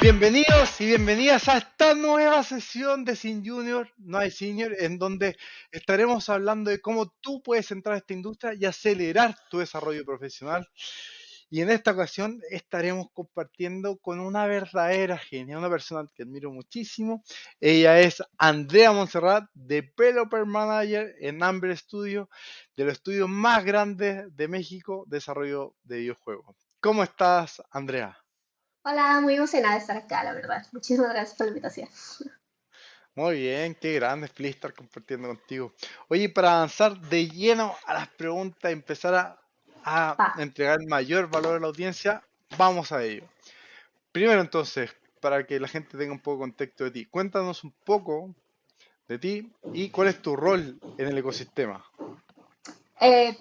Bienvenidos y bienvenidas a esta nueva sesión de Sin Junior, No hay Senior, en donde estaremos hablando de cómo tú puedes entrar a esta industria y acelerar tu desarrollo profesional. Y en esta ocasión estaremos compartiendo con una verdadera genia, una persona que admiro muchísimo. Ella es Andrea Montserrat, Developer Manager en Amber Studio, de los estudios más grandes de México, desarrollo de videojuegos. ¿Cómo estás, Andrea? Hola, muy emocionada de estar acá, la verdad. Muchísimas gracias por la invitación. Muy bien, qué grande, feliz estar compartiendo contigo. Oye, para avanzar de lleno a las preguntas y empezar a Va. entregar mayor valor a la audiencia, vamos a ello. Primero entonces, para que la gente tenga un poco de contexto de ti, cuéntanos un poco de ti y cuál es tu rol en el ecosistema. En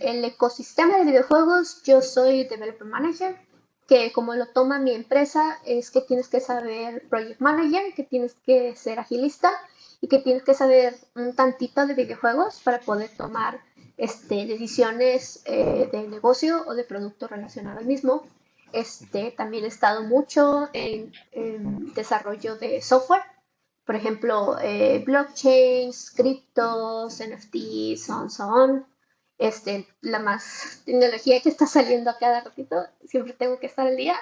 el ecosistema de videojuegos, yo soy Developer Manager, que como lo toma mi empresa, es que tienes que saber Project Manager, que tienes que ser agilista y que tienes que saber un tantito de videojuegos para poder tomar decisiones de negocio o de producto relacionado al mismo. También he estado mucho en desarrollo de software, por ejemplo, blockchains, criptos, NFTs, so on. La más tecnología que está saliendo a cada ratito, siempre tengo que estar al día.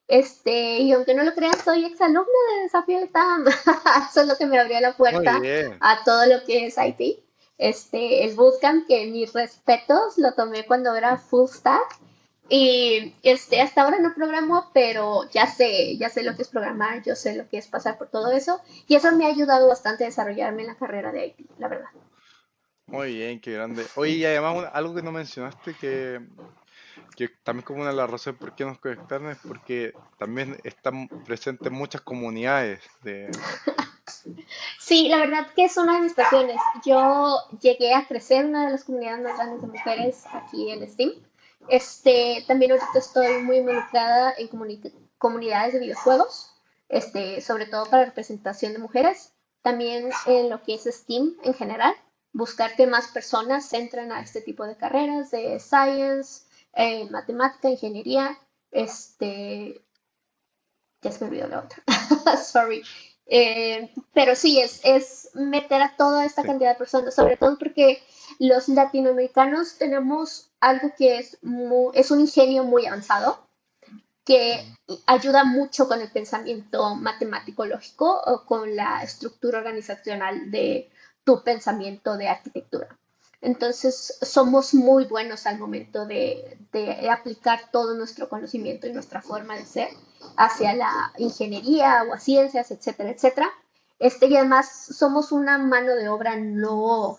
Y aunque no lo crean, soy exalumna de Desafío Latam. Eso es lo que me abrió la Muy puerta bien. a todo lo que es IT. El bootcamp, que mis respetos, lo tomé cuando era full stack. Y hasta ahora no programo, pero ya sé lo que es programar, yo sé lo que es pasar por todo eso. Y eso me ha ayudado bastante a desarrollarme en la carrera de IT, la verdad. Muy bien, qué grande. Oye, y además algo que no mencionaste que también como una de las razones por qué nos conectaron es porque también están presentes muchas comunidades de... Sí, la verdad que es una de mis pasiones. Yo llegué a crecer en una de las comunidades más grandes de mujeres aquí en Steam. También ahorita estoy muy involucrada en comunidades de videojuegos, sobre todo para representación de mujeres. También en lo que es Steam en general, buscar que más personas entren a este tipo de carreras de science, matemática, ingeniería. Ya se me olvidó la otra. Sorry. Pero sí, es meter a toda esta Sí. cantidad de personas, sobre todo porque los latinoamericanos tenemos algo que es un ingenio muy avanzado, que Ujú. ayuda mucho con el pensamiento matemático lógico o con la estructura organizacional de tu pensamiento de arquitectura. Entonces, somos muy buenos al momento de aplicar todo nuestro conocimiento y nuestra forma de ser hacia la ingeniería o a ciencias, etcétera, etcétera. Y además somos una mano de obra no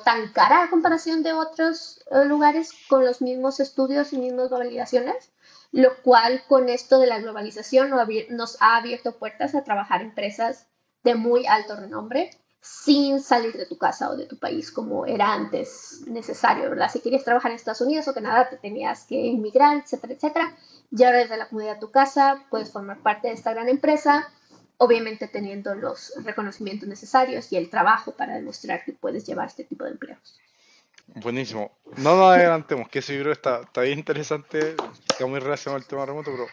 tan cara a comparación de otros lugares con los mismos estudios y mismas validaciones, lo cual con esto de la globalización nos ha abierto puertas a trabajar en empresas de muy alto renombre sin salir de tu casa o de tu país como era antes necesario, ¿verdad? Si querías trabajar en Estados Unidos o Canadá, te tenías que inmigrar, etcétera, etcétera. Y ahora desde la comunidad de tu casa puedes formar parte de esta gran empresa, obviamente teniendo los reconocimientos necesarios y el trabajo para demostrar que puedes llevar este tipo de empleos. Buenísimo. No nos adelantemos, que ese libro está bien interesante, está muy relacionado al tema remoto, pero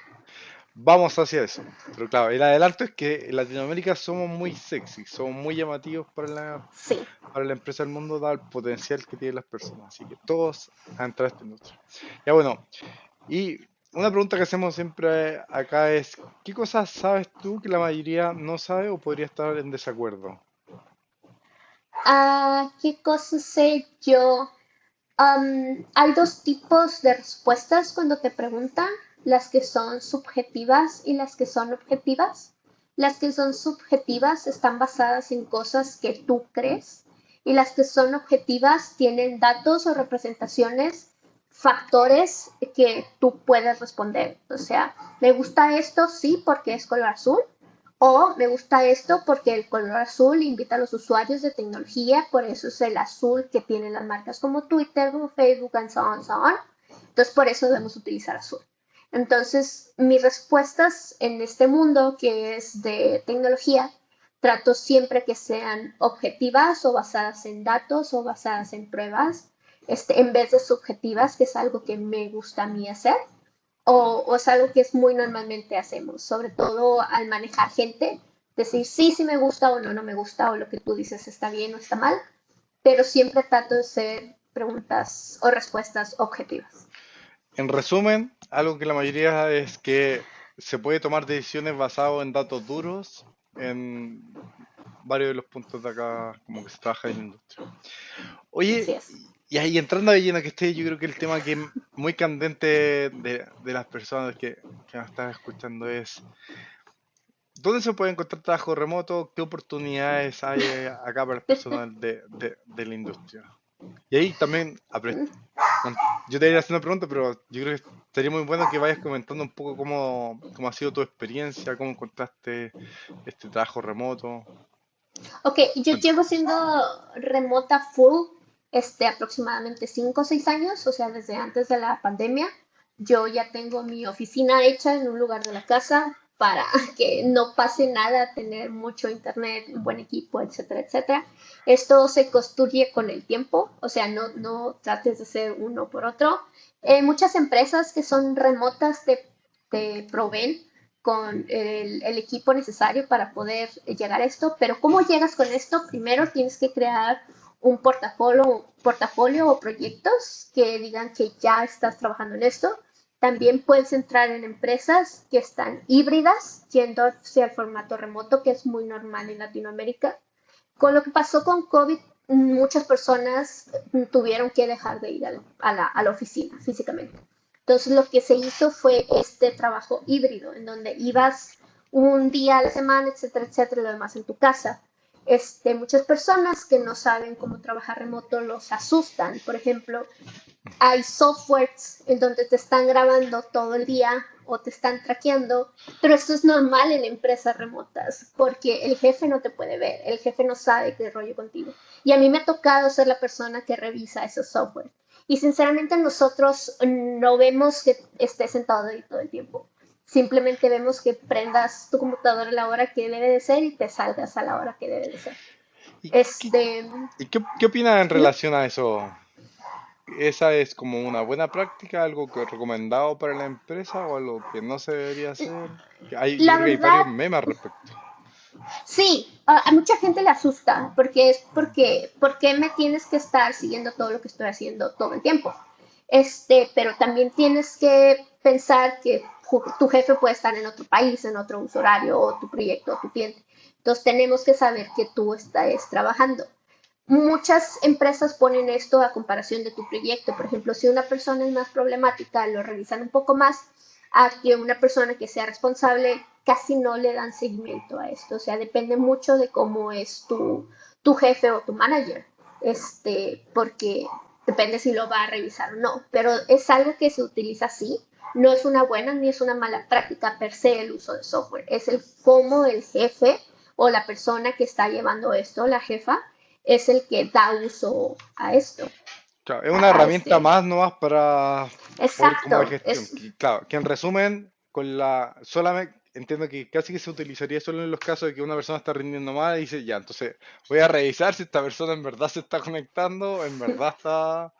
vamos hacia eso. Pero claro, el adelanto es que en Latinoamérica somos muy sexy, somos muy llamativos Sí. para la empresa del mundo, dado el potencial que tienen las personas. Así que todos a entrar a esta industria. Ya bueno, y una pregunta que hacemos siempre acá es, ¿qué cosas sabes tú que la mayoría no sabe o podría estar en desacuerdo? ¿Qué cosas sé yo? Hay dos tipos de respuestas cuando te preguntan, las que son subjetivas y las que son objetivas. Las que son subjetivas están basadas en cosas que tú crees y las que son objetivas tienen datos o representaciones, factores que tú puedes responder. O sea, me gusta esto, sí, porque es color azul, o me gusta esto porque el color azul invita a los usuarios de tecnología, por eso es el azul que tienen las marcas como Twitter, como Facebook, and so on, so on. Entonces, por eso debemos utilizar azul. Entonces, mis respuestas en este mundo que es de tecnología, trato siempre que sean objetivas o basadas en datos o basadas en pruebas, en vez de subjetivas, que es algo que me gusta a mí hacer. o es algo que es muy normalmente hacemos, sobre todo al manejar gente, decir sí, sí me gusta o no, no me gusta, o lo que tú dices está bien o está mal, pero siempre trato de hacer preguntas o respuestas objetivas. En resumen, algo que la mayoría es que se puede tomar decisiones basadas en datos duros en varios de los puntos de acá, como que se trabaja en la industria. Así Oye, es. y ahí entrando de lleno que esté, yo creo que el tema que es muy candente de las personas que nos están escuchando es, ¿dónde se puede encontrar trabajo remoto? ¿Qué oportunidades hay acá para las personas de la industria? Y ahí también, bueno, yo te iría haciendo preguntas, pero yo creo que sería muy bueno que vayas comentando un poco cómo ha sido tu experiencia, cómo encontraste este trabajo remoto. Ok, yo llevo siendo remota full aproximadamente 5 o 6 años, o sea, desde antes de la pandemia. Yo ya tengo mi oficina hecha en un lugar de la casa para que no pase nada, tener mucho internet, un buen equipo, etcétera, etcétera. Esto se construye con el tiempo, o sea, no trates de ser uno por otro. Muchas empresas que son remotas te proveen con el equipo necesario para poder llegar a esto, pero ¿cómo llegas con esto? Primero tienes que crear un portafolio o proyectos que digan que ya estás trabajando en esto. También puedes entrar en empresas que están híbridas, yendo hacia el formato remoto, que es muy normal en Latinoamérica. Con lo que pasó con COVID, muchas personas tuvieron que dejar de ir a la oficina físicamente. Entonces lo que se hizo fue este trabajo híbrido, en donde ibas un día a la semana, etcétera, etcétera, y lo demás en tu casa. Muchas personas que no saben cómo trabajar remoto los asustan. Por ejemplo, hay softwares en donde te están grabando todo el día o te están traqueando, pero esto es normal en empresas remotas porque el jefe no te puede ver, el jefe no sabe qué rollo contigo. Y a mí me ha tocado ser la persona que revisa esos software. Y sinceramente nosotros no vemos que estés sentado ahí todo el tiempo. Simplemente vemos que prendas tu computadora a la hora que debe de ser y te salgas a la hora que debe de ser. ¿Y qué, Este, qué opinas en relación a eso? ¿Esa es como una buena práctica, algo que es recomendado para la empresa o algo que no se debería hacer? Yo la creo que hay varios verdad, memes al respecto. sí, a mucha gente le asusta porque es porque, ¿por qué me tienes que estar siguiendo todo lo que estoy haciendo todo el tiempo? Pero también tienes que pensar que tu jefe puede estar en otro país, en otro uso horario, o tu proyecto, o tu cliente. Entonces tenemos que saber que tú estás trabajando. Muchas empresas ponen esto a comparación de tu proyecto. Por ejemplo, si una persona es más problemática, lo revisan un poco más a que una persona que sea responsable casi no le dan seguimiento a esto. O sea, depende mucho de cómo es tu jefe o tu manager. Porque depende si lo va a revisar o no. Pero es algo que se utiliza así. No es una buena ni es una mala práctica per se el uso de software. Es el cómo el jefe o la persona que está llevando esto, la jefa, es el que da uso a esto, Claro, es una a herramienta más nomás para poder como de exacto, gestión. Claro, que en resumen, con la solamente entiendo que casi que se utilizaría solo en los casos de que una persona está rindiendo mal y dice, ya, entonces voy a revisar si esta persona en verdad se está conectando, en verdad está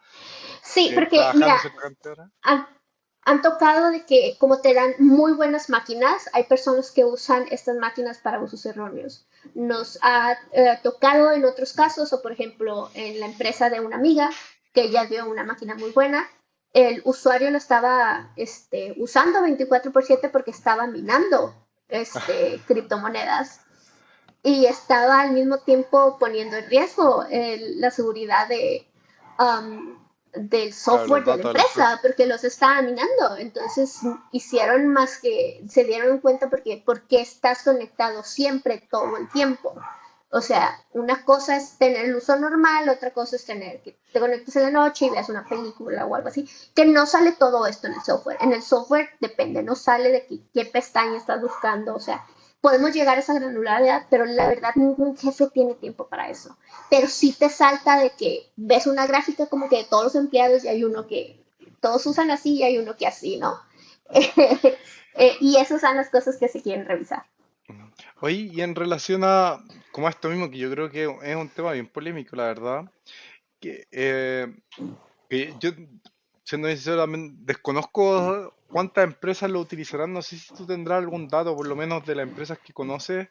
sí, porque trabajando mira, cierta cantidad de horas. han, han tocado de que como te dan muy buenas máquinas, hay personas que usan estas máquinas para usos erróneos. Nos ha tocado en otros casos, o por ejemplo en la empresa de una amiga, que ella dio una máquina muy buena, el usuario lo estaba usando 24/7 porque estaba minando criptomonedas y estaba al mismo tiempo poniendo en riesgo la seguridad del Claro, software los de la datos de la empresa. empresa, porque los estaba minando. Entonces hicieron más que, se dieron cuenta porque estás conectado siempre, todo el tiempo. O sea, una cosa es tener el uso normal, otra cosa es tener que te conectes en la noche y veas una película o algo así, que no sale todo esto en el software. En el software depende, no sale de qué pestaña estás buscando, o sea, podemos llegar a esa granularidad, pero la verdad ningún jefe tiene tiempo para eso. Pero sí te salta de que ves una gráfica como que de todos los empleados y hay uno que todos usan así y hay uno que así, ¿no? Y esas son las cosas que se quieren revisar. Ujú. Oye, y en relación a como a esto mismo, que yo creo que es un tema bien polémico, la verdad, que, que yo siendo sincero, también desconozco cuántas empresas lo utilizarán. No sé si tú tendrás algún dato, por lo menos de las empresas que conoces.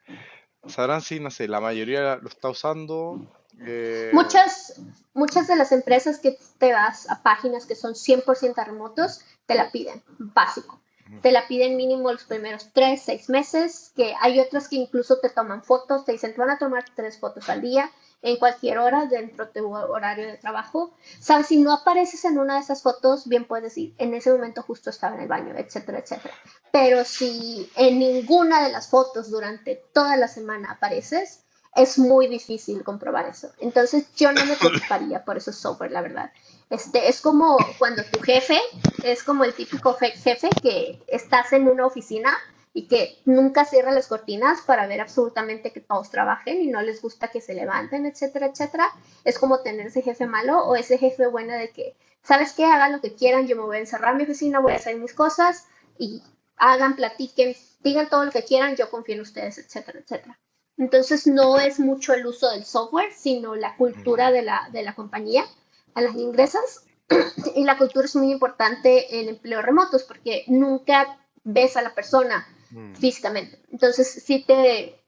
Sabrán si, no sé, la mayoría lo está usando. eh, Muchas de las empresas que te vas a páginas que son 100% remotos, te la piden, básico. Te la piden mínimo los primeros 3, 6 meses, que hay otras que incluso te toman fotos, te dicen, te van a tomar 3 fotos al día, en cualquier hora dentro de tu horario de trabajo. Sabes, si no apareces en una de esas fotos, bien puedes decir, en ese momento justo estaba en el baño, etcétera, etcétera. Pero si en ninguna de las fotos durante toda la semana apareces, es muy difícil comprobar eso. Entonces yo no me preocuparía por esos software, la verdad. Es como cuando tu jefe es como el típico jefe que estás en una oficina y que nunca cierra las cortinas para ver absolutamente que todos trabajen y no les gusta que se levanten, etcétera, etcétera. Es como tener ese jefe malo o ese jefe bueno de que, ¿sabes qué? Hagan lo que quieran, yo me voy a encerrar en mi oficina, voy a hacer mis cosas y hagan, platiquen, digan todo lo que quieran, yo confío en ustedes, etcétera, etcétera. Entonces no es mucho el uso del software, sino la cultura mm, de la compañía a las que ingresas. Y la cultura es muy importante en empleos remotos porque nunca ves a la persona mm. físicamente. Entonces sí te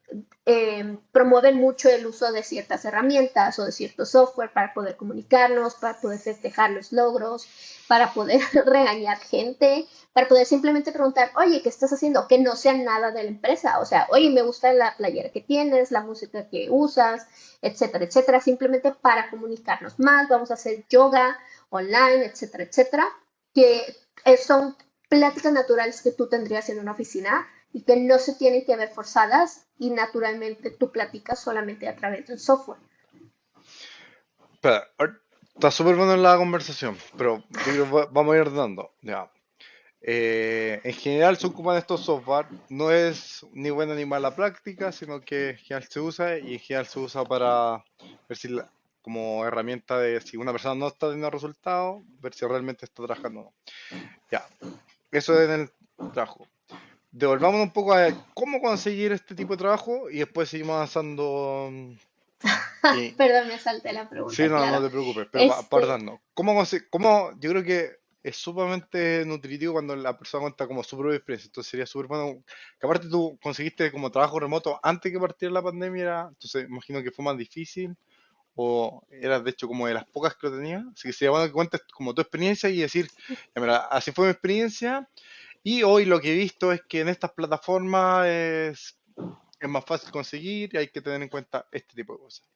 promueven mucho el uso de ciertas herramientas o de cierto software para poder comunicarnos, para poder festejar los logros, para poder regañar gente, para poder simplemente preguntar, oye, ¿qué estás haciendo? Que no sea nada de la empresa. O sea, oye, me gusta la playera que tienes, la música que usas, etcétera, etcétera. Simplemente para comunicarnos más, vamos a hacer yoga online, etcétera, etcétera. Que son pláticas naturales que tú tendrías en una oficina y que no se tienen que ver forzadas y naturalmente tú platicas solamente a través del software. Espera, está súper buena la conversación, pero yo creo que vamos a ir dando. Ya. En general se ocupan estos software, no es ni buena ni mala práctica, sino que en general se usa y en general se usa para ver si como herramienta de si una persona no está teniendo resultados, ver si realmente está trabajando o no. Ya, eso es en el trabajo. Devolvamos un poco a cómo conseguir este tipo de trabajo y después seguimos avanzando. Y Perdón, me salté la sí, pregunta, no, no claro. te preocupes, pero para Este, darnos, ¿cómo? Yo creo que es sumamente nutritivo cuando la persona cuenta como su propia experiencia. Entonces sería súper bueno, que aparte tú conseguiste como trabajo remoto antes que partiera la pandemia, entonces imagino que fue más difícil o eras de hecho como de las pocas que lo tenías. Así que sería bueno que cuentes como tu experiencia y decir, ya mira, así fue mi experiencia y hoy lo que he visto es que en estas plataformas es más fácil conseguir y hay que tener en cuenta este tipo de cosas.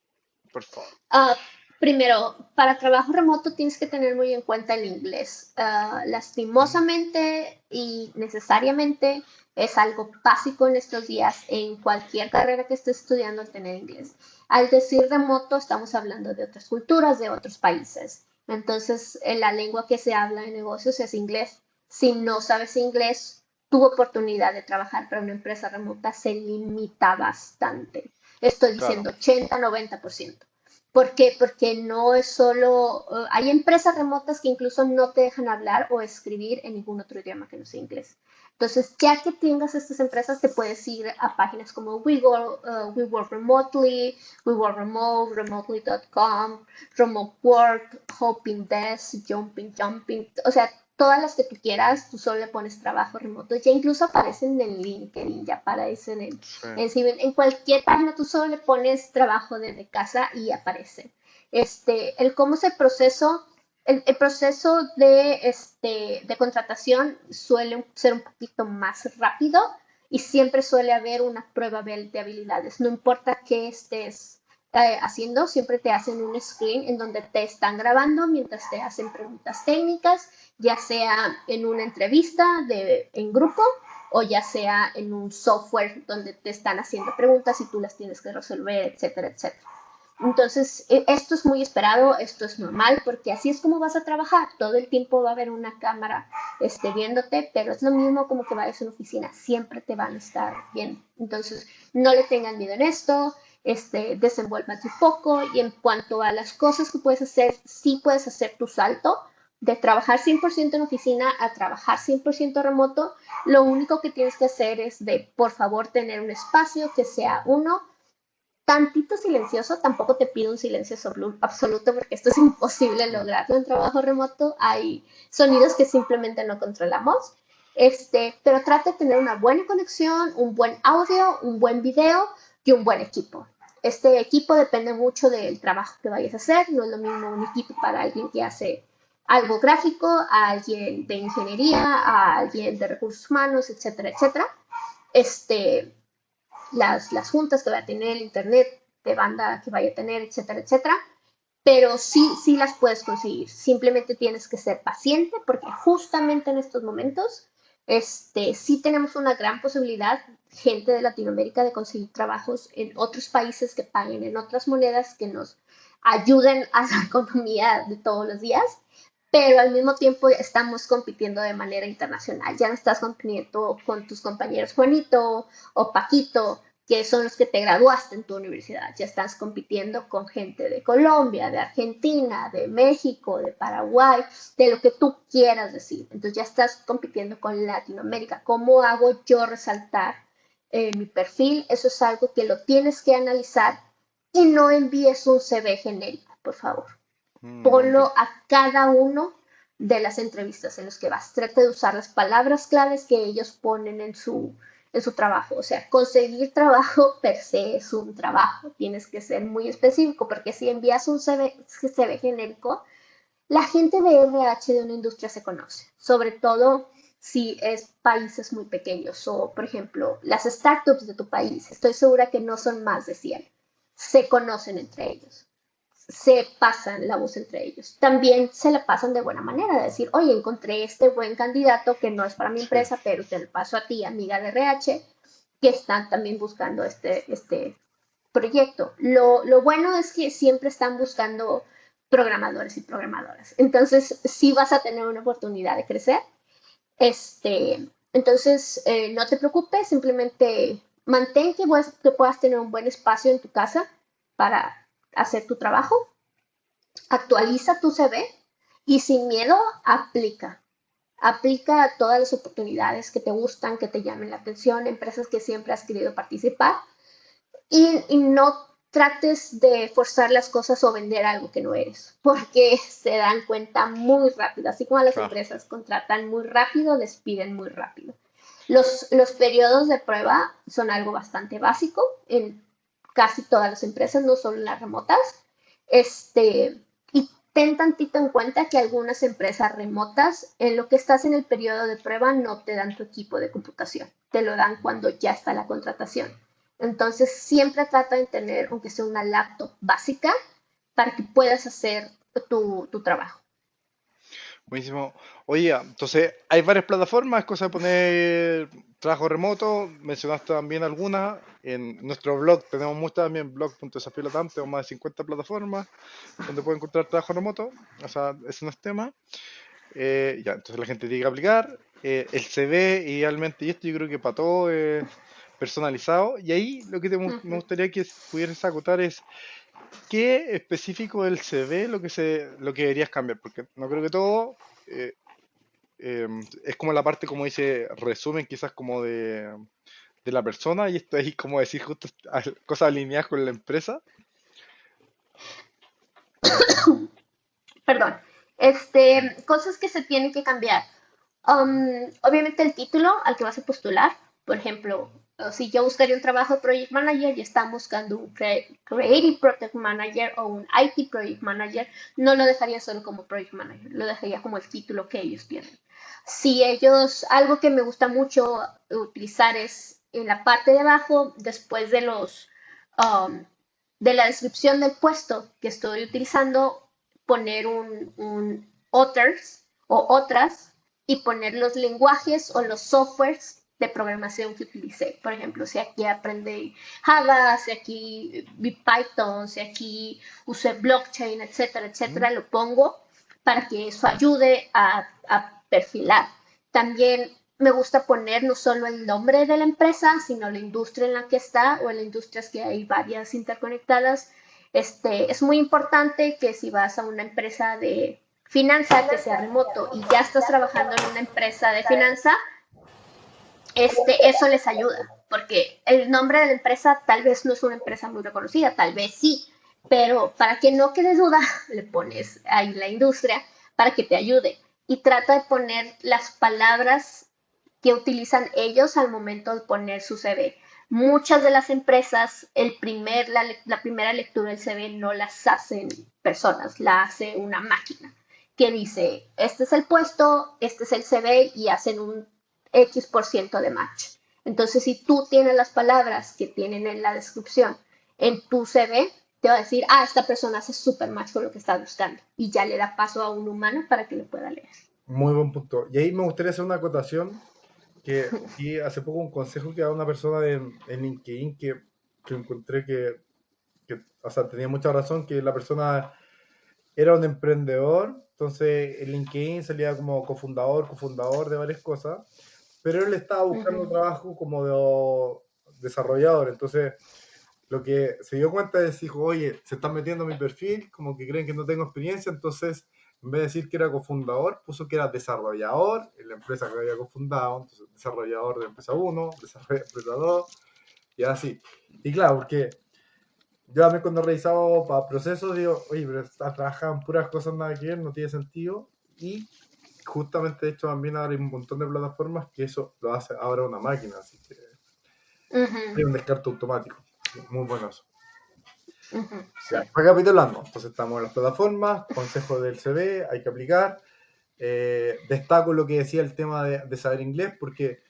Por favor. Ah, primero, para trabajo remoto tienes que tener muy en cuenta el inglés. Lastimosamente y necesariamente es algo básico en estos días en cualquier carrera que estés estudiando el tener inglés. Al decir remoto, estamos hablando de otras culturas, de otros países. Entonces, la lengua que se habla en negocios es inglés. Si no sabes inglés, tu oportunidad de trabajar para una empresa remota se limita bastante. Estoy Claro, diciendo 80-90%. ¿Por qué? Porque no es solo, hay empresas remotas que incluso no te dejan hablar o escribir en ningún otro idioma que no sea inglés. Entonces, ya que tengas estas empresas, te puedes ir a páginas como We Work Remotely, We Work Remote, Remotely.com, Remote Work, Hoping Desk, Jumping. O sea, todas las que tú quieras, tú solo le pones trabajo remoto. Ya incluso aparecen en LinkedIn, ya aparecen sí. en cualquier página, tú solo le pones trabajo desde casa y aparece. El cómo es el proceso, el proceso de contratación suele ser un poquito más rápido y siempre suele haber una prueba de habilidades. No importa qué estés haciendo, siempre te hacen un screen en donde te están grabando mientras te hacen preguntas técnicas, ya sea en una entrevista en grupo o ya sea en un software donde te están haciendo preguntas y tú las tienes que resolver, etcétera, etcétera. Entonces, esto es muy esperado, esto es normal, porque así es como vas a trabajar. Todo el tiempo va a haber una cámara viéndote, pero es lo mismo como que vayas a una oficina, siempre te van a estar viendo. Entonces, no le tengan miedo en esto, desenvuélvate un poco y en cuanto a las cosas que puedes hacer, sí puedes hacer tu salto de trabajar 100% en oficina a trabajar 100% remoto. Lo único que tienes que hacer es de, por favor, tener un espacio que sea uno tantito silencioso, tampoco te pido un silencio absoluto porque esto es imposible lograrlo en trabajo remoto. Hay sonidos que simplemente no controlamos. Pero trata de tener una buena conexión, un buen audio, un buen video y un buen equipo. Este equipo depende mucho del trabajo que vayas a hacer. No es lo mismo un equipo para alguien que hace algo gráfico, a alguien de ingeniería, a alguien de recursos humanos, etcétera, etcétera. Este, las juntas que va a tener, el internet de banda que vaya a tener, etcétera, etcétera. Pero sí, sí las puedes conseguir. Simplemente tienes que ser paciente porque justamente en estos momentos sí tenemos una gran posibilidad, gente de Latinoamérica, de conseguir trabajos en otros países que paguen en otras monedas, que nos ayuden a la economía de todos los días, pero al mismo tiempo estamos compitiendo de manera internacional. Ya no estás compitiendo con tus compañeros Juanito o Paquito, que son los que te graduaste en tu universidad. Ya estás compitiendo con gente de Colombia, de Argentina, de México, de Paraguay, de lo que tú quieras decir. Entonces ya estás compitiendo con Latinoamérica. ¿Cómo hago yo resaltar mi perfil? Eso es algo que lo tienes que analizar y no envíes un CV genérico, por favor. Ponlo a cada uno de las entrevistas en los que vas. Trata de usar las palabras claves que ellos ponen en su trabajo. O sea, conseguir trabajo per se es un trabajo. Tienes que ser muy específico porque si envías un CV genérico, la gente de RH de una industria se conoce, sobre todo si es países muy pequeños o, por ejemplo, las startups de tu país. Estoy segura que no son más de 100. Se conocen entre ellos, se pasan la voz entre ellos. También se la pasan de buena manera, de decir, oye, encontré este buen candidato que no es para mi Sí. empresa, pero te lo paso a ti, amiga de RH, que están también buscando este proyecto. Lo bueno es que siempre están buscando programadores y programadoras. Entonces, sí vas a tener una oportunidad de crecer. Entonces, no te preocupes, simplemente mantén que puedas tener un buen espacio en tu casa para hacer tu trabajo, actualiza tu CV y sin miedo aplica. Aplica a todas las oportunidades que te gustan, que te llamen la atención, empresas que siempre has querido participar y no trates de forzar las cosas o vender algo que no eres, porque se dan cuenta muy rápido. Así como las Claro. empresas contratan muy rápido, despiden muy rápido. Los periodos de prueba son algo bastante básico en casi todas las empresas, no solo en las remotas. Y ten tantito en cuenta que algunas empresas remotas, en lo que estás en el periodo de prueba, no te dan tu equipo de computación. Te lo dan cuando ya está la contratación. Entonces, siempre trata de tener, aunque sea una laptop básica, para que puedas hacer tu trabajo. Buenísimo. Oye, entonces hay varias plataformas, es cosa de poner trabajo remoto, mencionaste también algunas. En nuestro blog tenemos muchas también, blog.desafiolatam, tenemos más de 50 plataformas donde puede encontrar trabajo remoto, o sea, ese no es tema. Ya, entonces la gente tiene que aplicar. El CV, idealmente, y esto yo creo que para todo es personalizado. Y ahí lo que me Ujú. gustaría que pudieras acotar es qué específico del CV lo que deberías cambiar, porque no creo que todo eh, es como la parte, como dice, resumen quizás como de la persona, y esto es como decir justo cosas alineadas con la empresa. Perdón. Cosas que se tienen que cambiar. Obviamente el título al que vas a postular, por ejemplo, si yo buscaría un trabajo de Project Manager y están buscando un Creative Project Manager o un IT Project Manager, no lo dejaría solo como Project Manager, lo dejaría como el título que ellos tienen. Si ellos, algo que me gusta mucho utilizar es en la parte de abajo, después um, de la descripción del puesto que estoy utilizando, poner un others o otras y poner los lenguajes o los softwares de programación que utilicé. Por ejemplo, si aquí aprendí Java, si aquí vi Python, si aquí usé blockchain, etcétera, ¿Mm? etcétera, lo pongo para que eso ayude a perfilar. También me gusta poner no solo el nombre de la empresa, sino la industria en la que está o en las industrias que hay varias interconectadas. Es muy importante que si vas a una empresa de finanza que sea remoto y ya estás trabajando en una empresa de finanza, eso les ayuda, porque el nombre de la empresa tal vez no es una empresa muy reconocida, tal vez sí, pero para que no quede duda, le pones ahí la industria para que te ayude y trata de poner las palabras que utilizan ellos al momento de poner su CV. Muchas de las empresas, la primera lectura del CV no las hacen personas, la hace una máquina que dice, este es el puesto, este es el CV y hacen un X% de match. Entonces, si tú tienes las palabras que tienen en la descripción en tu CV, te va a decir, esta persona hace súper match con lo que estás buscando. Y ya le da paso a un humano para que lo pueda leer. Muy buen punto. Y ahí me gustaría hacer una acotación que y hace poco un consejo que da una persona en LinkedIn que encontré que, o sea, tenía mucha razón, que la persona era un emprendedor, entonces en LinkedIn salía como cofundador de varias cosas, pero él estaba buscando Ujú, trabajo como desarrollador, entonces lo que se dio cuenta es, dijo, oye, se están metiendo en mi perfil, como que creen que no tengo experiencia, entonces en vez de decir que era cofundador, puso que era desarrollador en la empresa que había cofundado, entonces desarrollador de empresa 1, desarrollador de empresa 2, y así. Y claro, porque yo a mí cuando he revisado para procesos digo, oye, pero trabajan puras cosas nada que ver, no tiene sentido, y justamente de hecho también ahora hay un montón de plataformas que eso lo hace ahora una máquina, así que hay ujú, un descarte automático, muy bueno eso. ujú, sí. Ya, recapitulando, entonces estamos en las plataformas, consejo del CV, hay que aplicar. Destaco lo que decía el tema de saber inglés, porque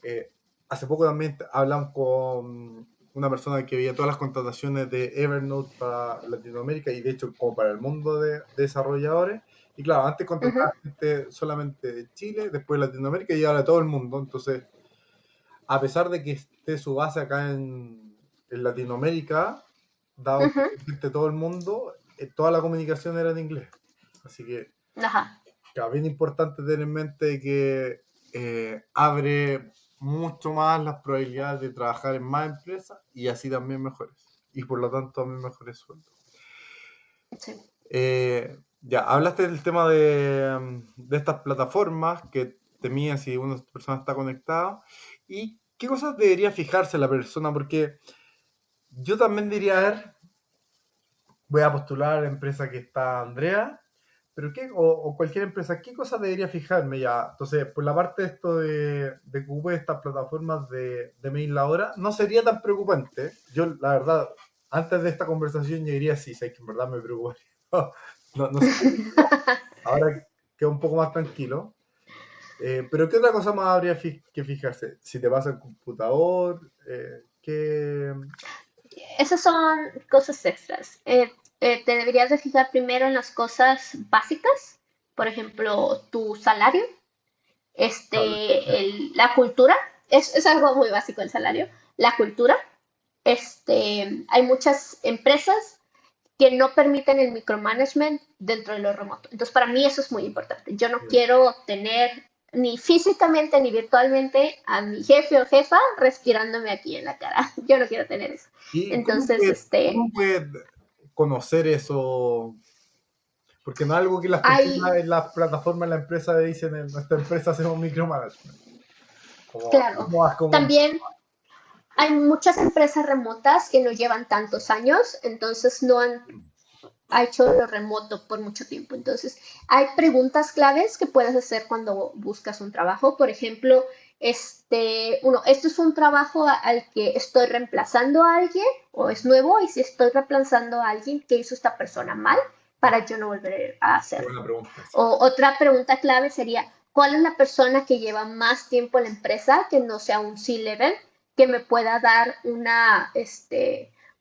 eh, hace poco también hablamos con una persona que veía todas las contrataciones de Evernote para Latinoamérica y de hecho como para el mundo de desarrolladores. Y claro, antes Ujú, contrataba gente solamente de Chile, después de Latinoamérica y ahora de todo el mundo. Entonces, a pesar de que esté su base acá en Latinoamérica, dado que ujú, existe todo el mundo, toda la comunicación era en inglés. Así que, ajá. claro, bien importante tener en mente que abre mucho más las probabilidades de trabajar en más empresas y así también mejores. Y por lo tanto también mejores sueldos. Sí. Ya, hablaste del tema de estas plataformas que te miden si una persona está conectada. ¿Y qué cosas debería fijarse la persona? Porque yo también diría, a ver, voy a postular a la empresa que está Andrea, pero o cualquier empresa, ¿qué cosas debería fijarme ya? Entonces, por la parte de esto de que ocupe estas plataformas de mail ahora, no sería tan preocupante. Yo, la verdad, antes de esta conversación yo diría, sí, sé que en verdad me preocupa. No, no sé, ahora quedo un poco más tranquilo. Pero ¿qué otra cosa más habría que fijarse? Si te pasa el computador, ¿qué? Esas son cosas extras. Te deberías de fijar primero en las cosas básicas, por ejemplo, tu salario, la cultura, es algo muy básico el salario, la cultura. Hay muchas empresas que no permiten el micromanagement dentro de lo remoto. Entonces, para mí eso es muy importante. Yo no quiero tener ni físicamente ni virtualmente a mi jefe o jefa respirándome aquí en la cara. Yo no quiero tener eso. ¿Y Entonces, cómo puede conocer eso? Porque no es algo que las personas hay, en las plataformas, en la empresa dicen, en nuestra empresa hacemos micromanagement. claro, ¿Cómo vas como... también hay muchas empresas remotas que no llevan tantos años, entonces no han ha hecho lo remoto por mucho tiempo. Entonces, hay preguntas claves que puedes hacer cuando buscas un trabajo. Por ejemplo, esto es un trabajo al que estoy reemplazando a alguien o es nuevo y si estoy reemplazando a alguien, ¿qué hizo esta persona mal para yo no volver a Qué hacerlo? buena pregunta. Sí. O otra pregunta clave sería, ¿cuál es la persona que lleva más tiempo en la empresa, que no sea un C-level, que me pueda dar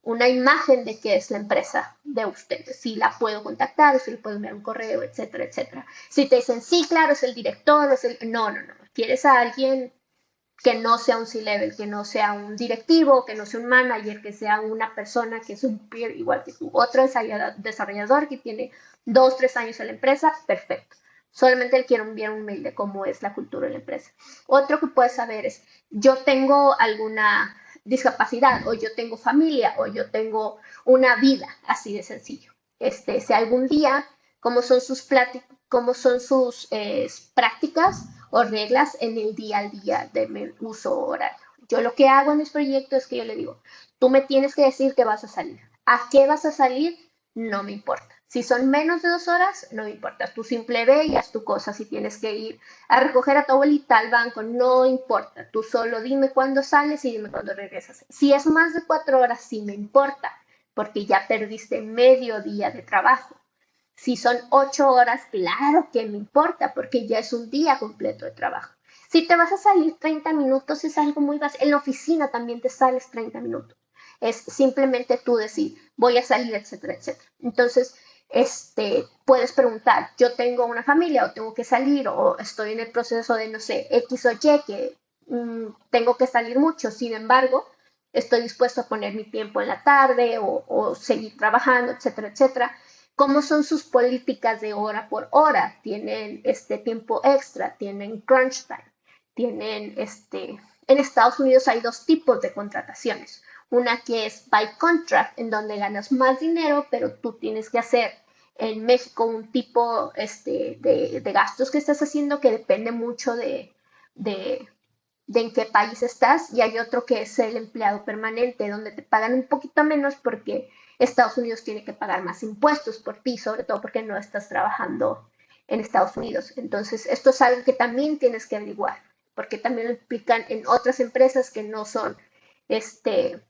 una imagen de qué es la empresa de ustedes? Si la puedo contactar, si le puedo enviar un correo, etcétera, etcétera. Si te dicen, sí, claro, es el director, es el... No, no, no. Quieres a alguien que no sea un C-level, que no sea un directivo, que no sea un manager, que sea una persona que es un peer igual que tú. Otro desarrollador que tiene 2, 3 años en la empresa, perfecto. Solamente le quiero enviar un mail de cómo es la cultura de la empresa. Otro que puedes saber es, yo tengo alguna discapacidad, o yo tengo familia, o yo tengo una vida, así de sencillo. Si algún día, cómo son sus prácticas o reglas en el día al día de mi uso horario. Yo lo que hago en mis proyectos es que yo le digo, tú me tienes que decir que vas a salir. ¿A qué vas a salir? No me importa. Si son menos de 2 horas, no me importa. Tú simple ve y haz tu cosa. Si tienes que ir a recoger a tu abuelita al banco, no importa. Tú solo dime cuándo sales y dime cuándo regresas. Si es más de 4 horas, sí me importa, porque ya perdiste medio día de trabajo. Si son 8 horas, claro que me importa, porque ya es un día completo de trabajo. Si te vas a salir 30 minutos, es algo muy básico. En la oficina también te sales 30 minutos. Es simplemente tú decir, voy a salir, etcétera, etcétera. Entonces, puedes preguntar, yo tengo una familia o tengo que salir o estoy en el proceso de, no sé, X o Y, que tengo que salir mucho. Sin embargo, estoy dispuesto a poner mi tiempo en la tarde o seguir trabajando, etcétera, etcétera. ¿Cómo son sus políticas de hora por hora? ¿Tienen este tiempo extra? ¿Tienen crunch time? ¿Tienen En Estados Unidos hay dos tipos de contrataciones. Una que es by contract, en donde ganas más dinero, pero tú tienes que hacer en México un tipo de gastos que estás haciendo que depende mucho de, de en qué país estás, y hay otro que es el empleado permanente, donde te pagan un poquito menos porque Estados Unidos tiene que pagar más impuestos por ti, sobre todo porque no estás trabajando en Estados Unidos. Entonces, esto es algo que también tienes que averiguar, porque también lo implican en otras empresas que no son este,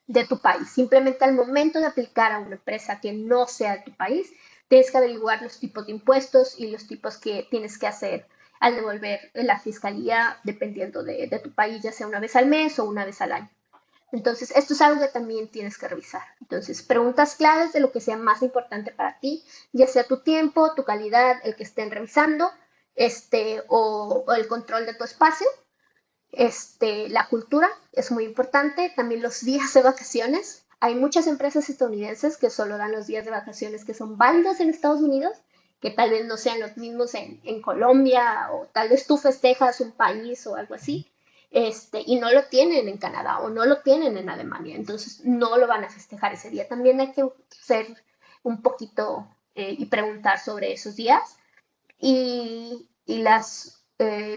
de tu país. Simplemente al momento de aplicar a una empresa que no sea de tu país, tienes que averiguar los tipos de impuestos y los tipos que tienes que hacer al devolver la fiscalía dependiendo de tu país, ya sea una vez al mes o una vez al año. Entonces, esto es algo que también tienes que revisar. Entonces, preguntas claves de lo que sea más importante para ti, ya sea tu tiempo, tu calidad, el que estén revisando, o el control de tu espacio. La cultura es muy importante, también los días de vacaciones. Hay muchas empresas estadounidenses que solo dan los días de vacaciones que son válidos en Estados Unidos, que tal vez no sean los mismos en Colombia, o tal vez tú festejas un país o algo así, y no lo tienen en Canadá o no lo tienen en Alemania, entonces no lo van a festejar ese día. También hay que ser un poquito y preguntar sobre esos días y las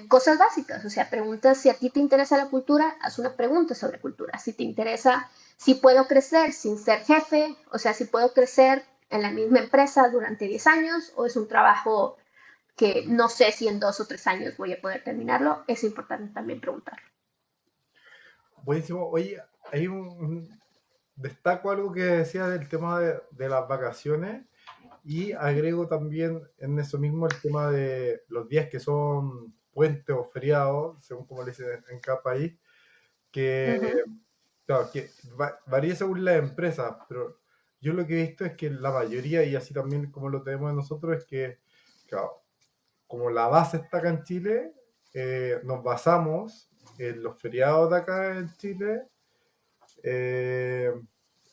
cosas básicas, o sea, preguntas si a ti te interesa la cultura, haz una pregunta sobre cultura. Si te interesa, si puedo crecer sin ser jefe, o sea, si puedo crecer en la misma empresa durante 10 años o es un trabajo que no sé si en 2 o 3 años voy a poder terminarlo, es importante también preguntar. Buenísimo. Oye, hay destaco algo que decía del tema de las vacaciones y agrego también en eso mismo el tema de los días que son puentes o feriados, según como le dicen en cada país, que, Ujú. claro, que varía según las empresas, pero yo lo que he visto es que la mayoría, y así también como lo tenemos nosotros, es que, claro, como la base está acá en Chile, nos basamos en los feriados de acá en Chile, eh,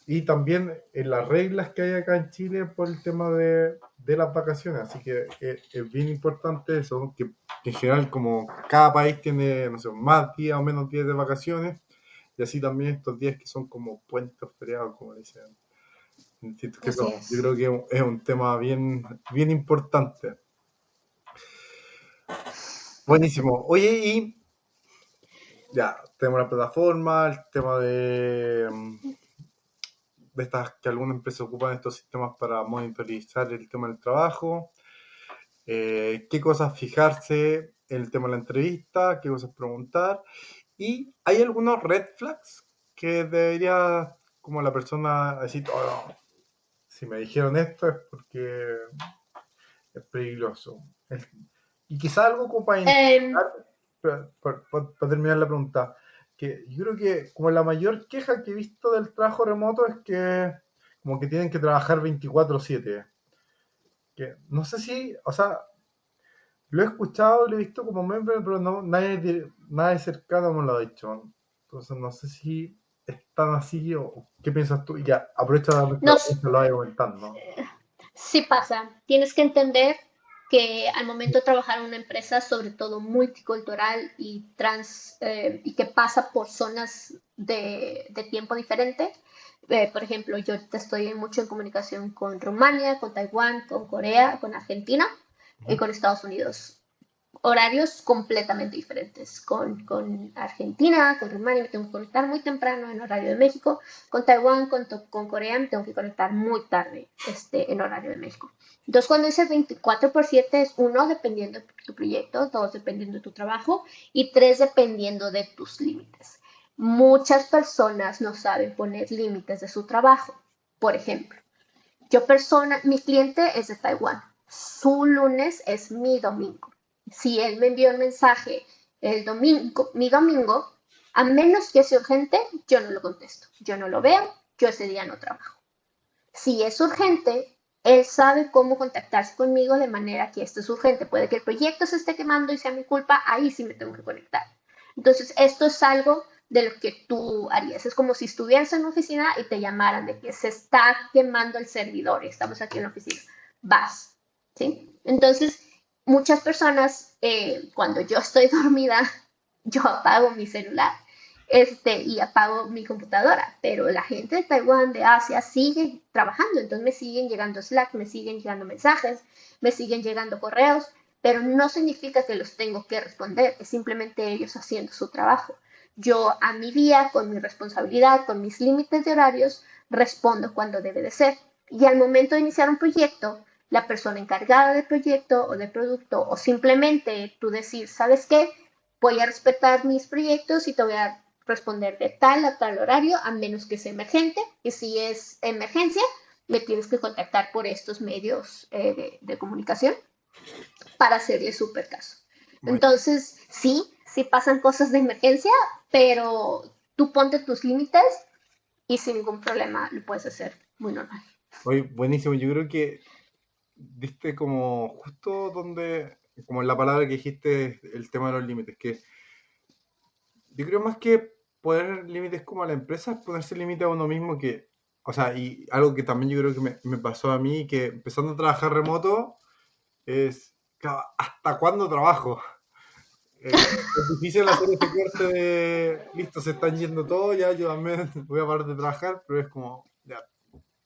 y también en las reglas que hay acá en Chile por el tema de las vacaciones. Así que es bien importante eso, que en general como cada país tiene, no sé, más días o menos días de vacaciones, y así también estos días que son como puentes feriados, como dicen. Insisto que Así eso, yo es. creo que es un tema bien, bien importante. Buenísimo. Oye, y ya, tenemos la plataforma, el tema de estas que algunas empresas ocupan estos sistemas para monitorizar el tema del trabajo, qué cosas fijarse en el tema de la entrevista, qué cosas preguntar, y hay algunos red flags que debería como la persona decir, oh, no, si me dijeron esto es porque es peligroso. Y quizá algo como para Em, intentar, para terminar la pregunta, que yo creo que como la mayor queja que he visto del trabajo remoto es que como que tienen que trabajar 24/7. Que no sé si, o sea, lo he escuchado, lo he visto como meme, pero no, nadie cercano me lo ha dicho. Entonces no sé si es tan así o qué piensas tú. Y ya, aprovecha de darme la nos, pregunta, lo vaya comentando. Sí pasa. Tienes que entender que al momento de trabajar en una empresa, sobre todo multicultural y que pasa por zonas de tiempo diferente, por ejemplo, yo ahorita estoy mucho en comunicación con Rumania, con Taiwán, con Corea, con Argentina y Ujú. con Estados Unidos. horarios completamente diferentes. Con Argentina, con Rumania me tengo que conectar muy temprano en horario de México. Con Taiwán, con Corea me tengo que conectar muy tarde en horario de México. Entonces, cuando dice 24/7 es uno, dependiendo de tu proyecto, dos, dependiendo de tu trabajo y tres, dependiendo de tus límites. Muchas personas no saben poner límites de su trabajo. Por ejemplo, mi cliente es de Taiwán. Su lunes es mi domingo. Si él me envió un mensaje el domingo, mi domingo, a menos que sea urgente, yo no lo contesto. Yo no lo veo, yo ese día no trabajo. Si es urgente, él sabe cómo contactarse conmigo de manera que esto es urgente. Puede que el proyecto se esté quemando y sea mi culpa, ahí sí me tengo que conectar. Entonces, esto es algo de lo que tú harías. Es como si estuvieras en una oficina y te llamaran de que se está quemando el servidor y estamos aquí en la oficina. Vas, ¿sí? Entonces, muchas personas, cuando yo estoy dormida, yo apago mi celular y apago mi computadora, pero la gente de Taiwán, de Asia, sigue trabajando, entonces me siguen llegando Slack, me siguen llegando mensajes, me siguen llegando correos, pero no significa que los tengo que responder, es simplemente ellos haciendo su trabajo. Yo a mi día, con mi responsabilidad, con mis límites de horarios, respondo cuando debe de ser. Y al momento de iniciar un proyecto, la persona encargada del proyecto o del producto, o simplemente tú decir, ¿sabes qué? Voy a respetar mis proyectos y te voy a responder de tal a tal horario, a menos que sea emergente. Y si es emergencia, me tienes que contactar por estos medios de comunicación para hacerle súper caso. Bueno, Entonces, sí pasan cosas de emergencia, pero tú ponte tus límites y sin ningún problema lo puedes hacer muy normal. oye, buenísimo. Yo creo que diste como justo donde, como en la palabra que dijiste, el tema de los límites, que yo creo más que poner límites como a la empresa, es ponerse límites a uno mismo que, o sea, y algo que también yo creo que me pasó a mí, que empezando a trabajar remoto, es, claro, ¿hasta cuándo trabajo? Es difícil hacer ese corte de, listo, se están yendo todos, ya yo también voy a parar de trabajar, pero es como, ya.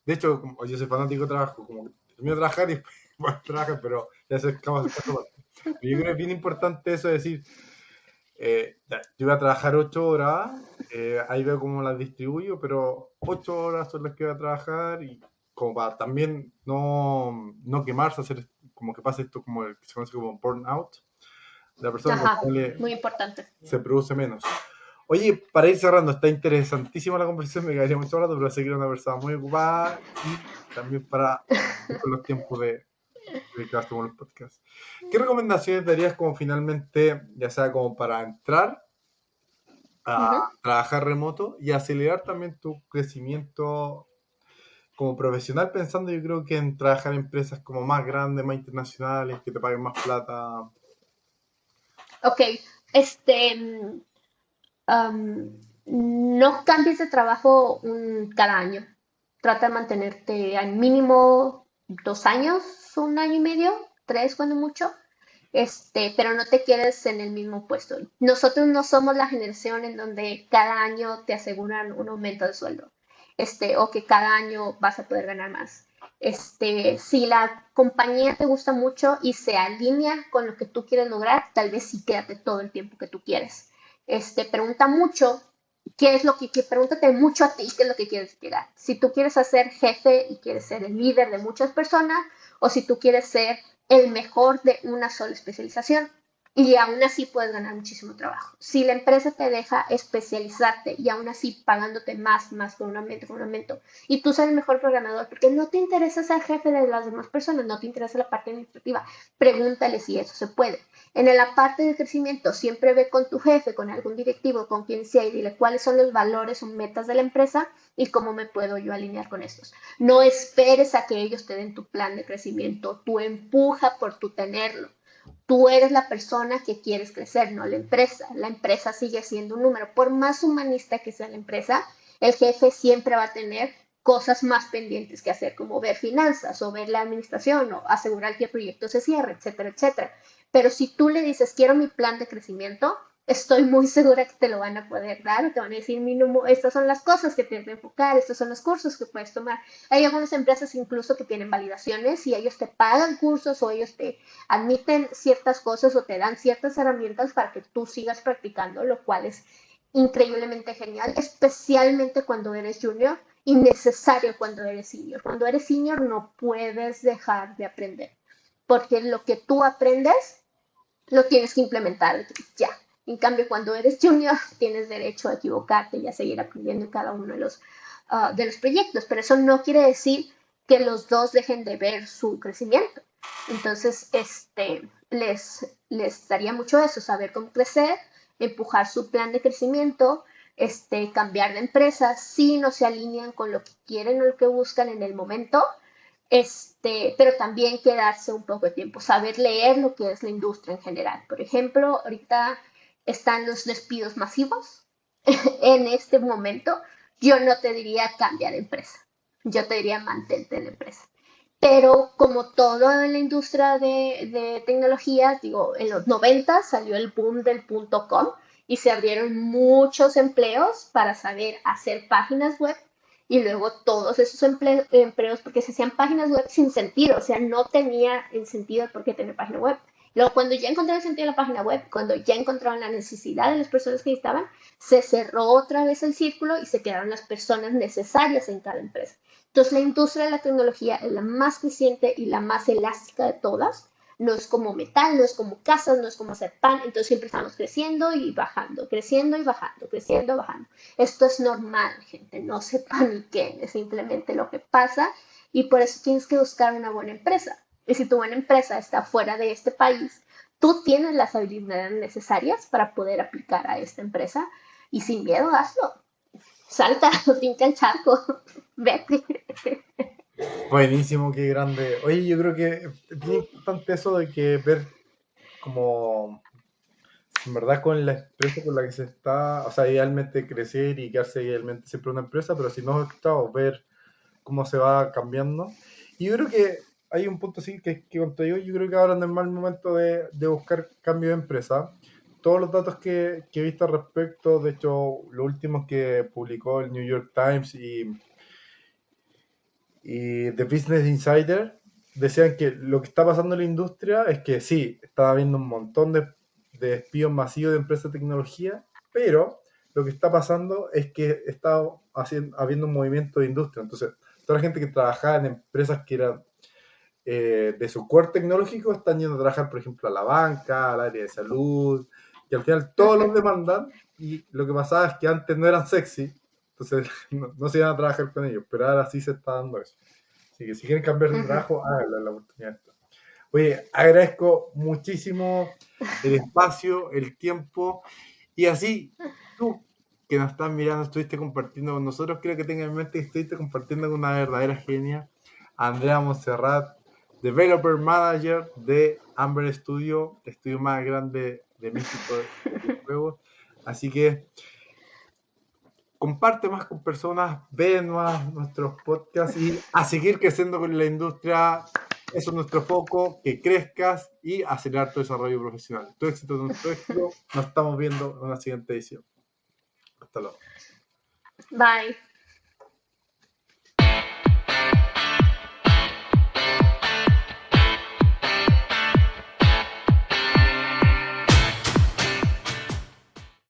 De hecho, como yo soy fanático de trabajo, como que termino de trabajar y después voy a trabajar, pero ya sé cómo hacer esa parte. Pero yo creo que es bien importante eso de decir, ya, yo voy a trabajar 8 horas, ahí veo cómo las distribuyo, pero 8 horas son las que voy a trabajar y como para también no quemarse, hacer como que pase esto como el que se conoce como burnout, la persona Ajá, cuando muy importante. se produce menos. Oye, para ir cerrando, está interesantísima la conversación, me quedaría mucho rato, pero sé que era una persona muy ocupada y también para con los tiempos de que hacemos los podcasts. ¿Qué recomendaciones darías como finalmente, ya sea como para entrar a Ujú. trabajar remoto y acelerar también tu crecimiento como profesional, pensando yo creo que en trabajar en empresas como más grandes, más internacionales, que te paguen más plata? Ok, este, no cambies de trabajo cada año. Trata de mantenerte al mínimo 2 años, 1 año y medio, tres cuando mucho, pero no te quedes en el mismo puesto. Nosotros no somos la generación en donde cada año te aseguran un aumento de sueldo, o que cada año vas a poder ganar más. Si la compañía te gusta mucho y se alinea con lo que tú quieres lograr, tal vez sí quédate todo el tiempo que tú quieres. Pregunta mucho qué es lo que pregúntate mucho a ti, qué es lo que quieres llegar. Si tú quieres ser jefe y quieres ser el líder de muchas personas, o si tú quieres ser el mejor de una sola especialización. Y aún así puedes ganar muchísimo trabajo. Si la empresa te deja especializarte y aún así pagándote más con un aumento, y tú ser el mejor programador, porque no te interesa ser jefe de las demás personas, no te interesa la parte administrativa, pregúntale si eso se puede. En la parte de crecimiento, siempre ve con tu jefe, con algún directivo, con quien sea, y dile cuáles son los valores o metas de la empresa y cómo me puedo yo alinear con estos. No esperes a que ellos te den tu plan de crecimiento, tú empuja por tu tenerlo. Tú eres la persona que quieres crecer, no la empresa. La empresa sigue siendo un número. Por más humanista que sea la empresa, el jefe siempre va a tener cosas más pendientes que hacer, como ver finanzas o ver la administración o asegurar que el proyecto se cierre, etcétera, etcétera. Pero si tú le dices, quiero mi plan de crecimiento, estoy muy segura que te lo van a poder dar, o te van a decir, mínimo, estas son las cosas que tienes que enfocar, estos son los cursos que puedes tomar. Hay algunas empresas incluso que tienen validaciones y ellos te pagan cursos o ellos te admiten ciertas cosas o te dan ciertas herramientas para que tú sigas practicando, lo cual es increíblemente genial, especialmente cuando eres junior y necesario cuando eres senior. Cuando eres senior no puedes dejar de aprender, porque lo que tú aprendes lo tienes que implementar ya. En cambio, cuando eres junior, tienes derecho a equivocarte y a seguir aprendiendo en cada uno de los proyectos, pero eso no quiere decir que los dos dejen de ver su crecimiento. Entonces, les daría mucho eso, saber cómo crecer, empujar su plan de crecimiento, cambiar de empresa si no se alinean con lo que quieren o lo que buscan en el momento, pero también quedarse un poco de tiempo, saber leer lo que es la industria en general. Por ejemplo, ahorita están los despidos masivos. En este momento, yo no te diría cambiar de empresa, yo te diría mantente en la empresa. Pero como todo en la industria de tecnología, digo, en los 90 salió el boom del .com y se abrieron muchos empleos para saber hacer páginas web y luego todos esos empleos, porque se hacían páginas web sin sentido, o sea, no tenía el sentido por qué tener página web. Luego, cuando ya encontraron el sentido de la página web, cuando ya encontraron la necesidad de las personas que necesitaban, se cerró otra vez el círculo y se quedaron las personas necesarias en cada empresa. Entonces, la industria de la tecnología es la más creciente y la más elástica de todas. No es como metal, no es como casas, no es como hacer pan. Entonces, siempre estamos creciendo y bajando, creciendo y bajando, creciendo y bajando. Esto es normal, gente. No se paniquen, es simplemente lo que pasa y por eso tienes que buscar una buena empresa. Y si tu buena empresa está fuera de este país, tú tienes las habilidades necesarias para poder aplicar a esta empresa y sin miedo hazlo. Salta, pinta el charco, vete. Buenísimo, qué grande. Oye, yo creo que es bien importante eso de que ver como, si en verdad con la empresa con la que se está, o sea, idealmente crecer y quedarse idealmente siempre una empresa, pero si no, chao, ver cómo se va cambiando. Y yo creo que hay un punto así que cuando yo creo que ahora no es mal momento de buscar cambio de empresa. Todos los datos que he visto al respecto, de hecho, los últimos que publicó el New York Times y The Business Insider, decían que lo que está pasando en la industria es que sí, está habiendo un montón de despidos masivos de empresas de tecnología, pero lo que está pasando es que está habiendo un movimiento de industria. Entonces, toda la gente que trabajaba en empresas que eran de su core tecnológico están yendo a trabajar, por ejemplo, a la banca, al área de salud, y al final todos los demandan, y lo que pasaba es que antes no eran sexy, entonces no se iban a trabajar con ellos, pero ahora sí se está dando eso. Así que si quieren cambiar de trabajo, háganlo, la oportunidad está. Oye, agradezco muchísimo el espacio, el tiempo, y así tú que nos estás mirando, estuviste compartiendo con nosotros, creo que tengas en mente que estuviste compartiendo con una verdadera genia, Andrea Montserrat, Developer Manager de Amber Studio, el estudio más grande de México de juegos. Así que comparte más con personas, ve más nuestros podcasts y a seguir creciendo con la industria. Eso es nuestro foco, que crezcas y acelerar tu desarrollo profesional. Tu éxito es nuestro éxito. Nos estamos viendo en una siguiente edición. Hasta luego. Bye.